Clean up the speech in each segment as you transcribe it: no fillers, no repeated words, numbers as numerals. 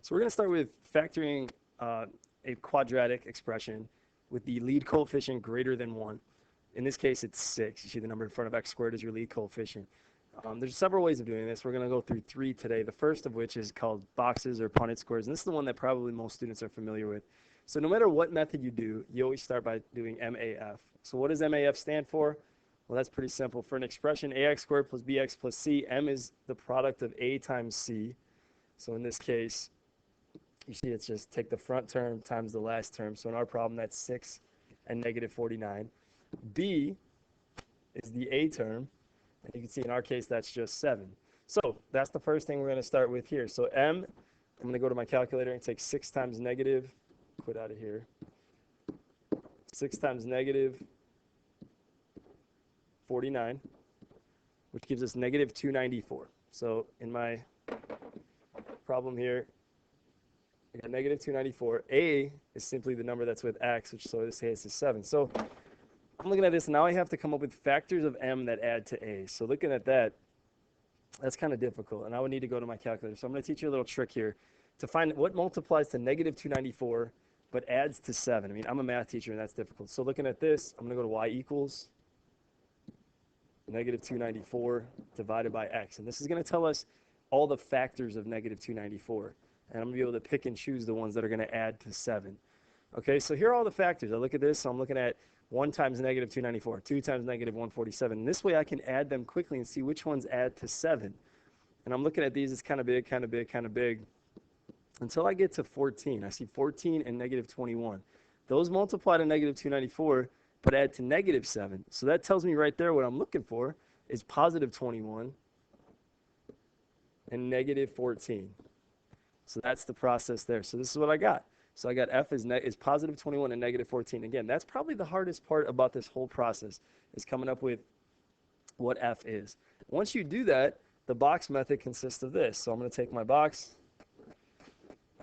So we're going to start with factoring a quadratic expression with the lead coefficient greater than 1. In this case, it's 6. You see the number in front of x squared as your lead coefficient. There's several ways of doing this. We're going to go through 3 today. The first of which is called boxes or Punnett squares. And this is the one that probably most students are familiar with. So no matter what method you do, you always start by doing MAF. So what does MAF stand for? Well, that's pretty simple. For an expression ax squared plus bx plus c, m is the product of a times c. So in this case, you see it's just take the front term times the last term. So in our problem, that's 6 and negative 49. B is the a term. And you can see in our case, that's just 7. So that's the first thing we're going to start with here. So m, I'm going to go to my calculator and take 6 times negative, quit out of here, 6 times negative 49, which gives us negative 294. So in my problem here, I got negative 294. A is simply the number that's with x, which so this case is 7. So I'm looking at this, and now I have to come up with factors of m that add to a. So looking at that, that's kind of difficult, and I would need to go to my calculator. So I'm going to teach you a little trick here to find what multiplies to negative 294 but adds to 7. I mean, I'm a math teacher, and that's difficult. So looking at this, I'm going to go to y equals negative 294 divided by x. And this is going to tell us all the factors of negative 294. And I'm going to be able to pick and choose the ones that are going to add to 7. Okay, so here are all the factors. I look at this, so I'm looking at 1 times negative 294, 2 times negative 147. And this way I can add them quickly and see which ones add to 7. And I'm looking at these, it's kind of big, kind of big, kind of big, until I get to 14. I see 14 and negative 21. Those multiply to negative 294, but add to negative 7. So that tells me right there what I'm looking for is positive 21 and negative 14. So that's the process there. So this is what I got. So I got f is positive 21 and negative 14. Again, that's probably the hardest part about this whole process is coming up with what f is. Once you do that, the box method consists of this. So I'm going to take my box.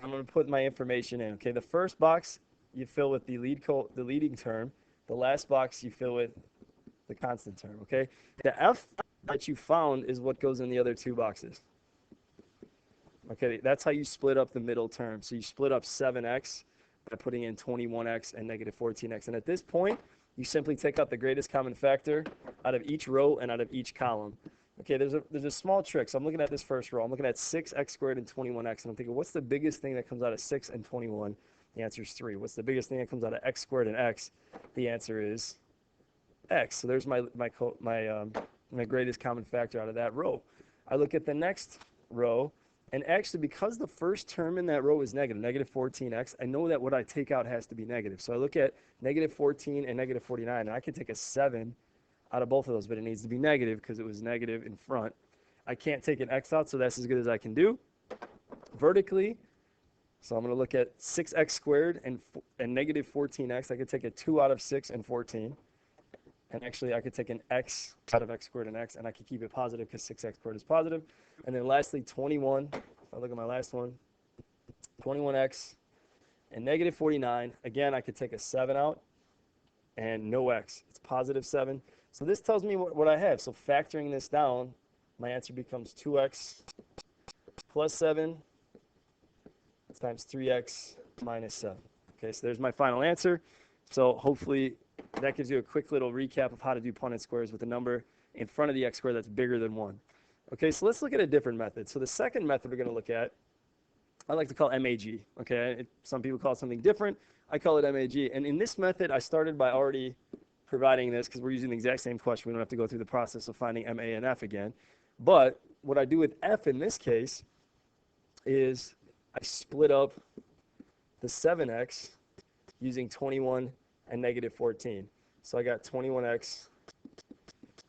I'm going to put my information in. Okay, the first box you fill with the leading term. The last box you fill with the constant term. Okay, the f that you found is what goes in the other 2 boxes. Okay, that's how you split up the middle term. So you split up 7x by putting in 21x and negative 14x. And at this point, you simply take out the greatest common factor out of each row and out of each column. Okay, there's a small trick. So I'm looking at this first row. I'm looking at 6x squared and 21x. And I'm thinking, what's the biggest thing that comes out of 6 and 21? The answer is 3. What's the biggest thing that comes out of x squared and x? The answer is x. So there's my greatest common factor out of that row. I look at the next row. And actually, because the first term in that row is negative, negative 14x, I know that what I take out has to be negative. So I look at negative 14 and negative 49, and I can take a 7 out of both of those, but it needs to be negative because it was negative in front. I can't take an x out, so that's as good as I can do. Vertically, so I'm going to look at 6x squared and negative 14x. I could take a 2 out of 6 and 14. And actually, I could take an x out of x squared and x, and I could keep it positive because 6x squared is positive. And then lastly, 21. If I look at my last one, 21x and negative 49. Again, I could take a 7 out and no x. It's positive 7. So this tells me what I have. So factoring this down, my answer becomes 2x plus 7 times 3x minus 7. Okay, so there's my final answer. So hopefully that gives you a quick little recap of how to do Punnett squares with a number in front of the x squared that's bigger than 1. Okay, so let's look at a different method. So the second method we're going to look at, I like to call MAG. Okay, some people call it something different. I call it MAG. And in this method, I started by already providing this because we're using the exact same question. We don't have to go through the process of finding MA and F again. But what I do with F in this case is I split up the 7x using 21 and negative 14. So I got 21x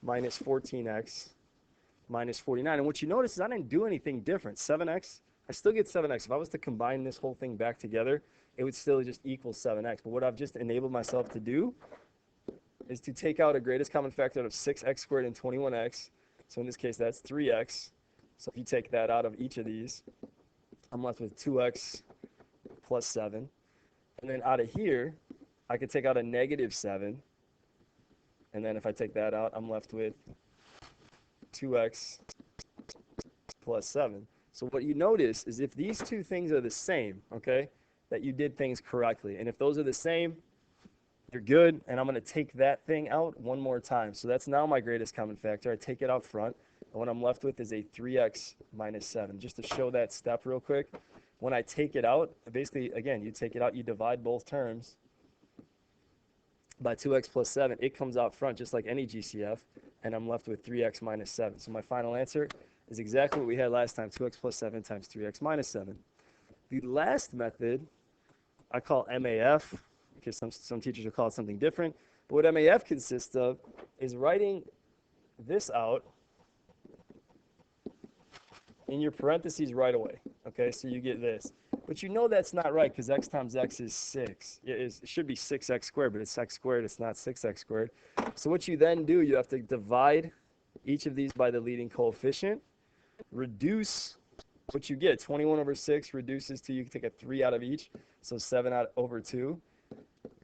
minus 14x minus 49. And what you notice is I didn't do anything different. 7x, I still get 7x. If I was to combine this whole thing back together, it would still just equal 7x. But what I've just enabled myself to do is to take out a greatest common factor out of 6x squared and 21x. So in this case, that's 3x. So if you take that out of each of these, I'm left with 2x plus 7. And then out of here, I could take out a negative 7. And then if I take that out, I'm left with 2x plus 7. So what you notice is if these two things are the same, okay, that you did things correctly. And if those are the same, you're good. And I'm going to take that thing out one more time. So that's now my greatest common factor. I take it out front. And what I'm left with is a 3x minus 7. Just to show that step real quick. When I take it out, basically, again, you take it out, you divide both terms by 2x plus 7. It comes out front just like any GCF. And I'm left with 3x minus 7. So my final answer is exactly what we had last time, 2x plus 7 times 3x minus 7. The last method I call MAF, because some teachers will call it something different. But what MAF consists of is writing this out in your parentheses right away. Okay, so you get this. But you know that's not right because x times x is 6. It should be 6x squared, but it's x squared. It's not 6x squared. So what you then do, you have to divide each of these by the leading coefficient, reduce what you get. 21 over 6 reduces to, you can take a 3 out of each, so 7 out over 2.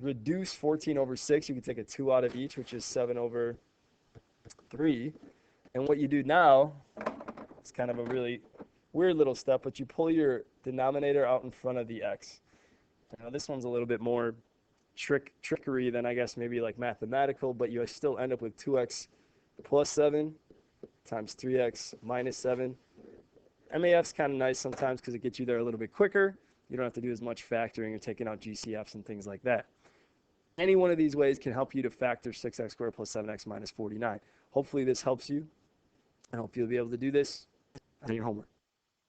Reduce 14 over 6, you can take a 2 out of each, which is 7 over 3. And what you do now, it's kind of a really weird little step, but you pull your denominator out in front of the x. Now this one's a little bit more trickery than I guess maybe like mathematical, but you still end up with 2x plus 7 times 3x minus 7. MAF's kind of nice sometimes because it gets you there a little bit quicker. You don't have to do as much factoring or taking out GCFs and things like that. Any one of these ways can help you to factor 6x squared plus 7x minus 49. Hopefully this helps you. I hope you'll be able to do this on your homework.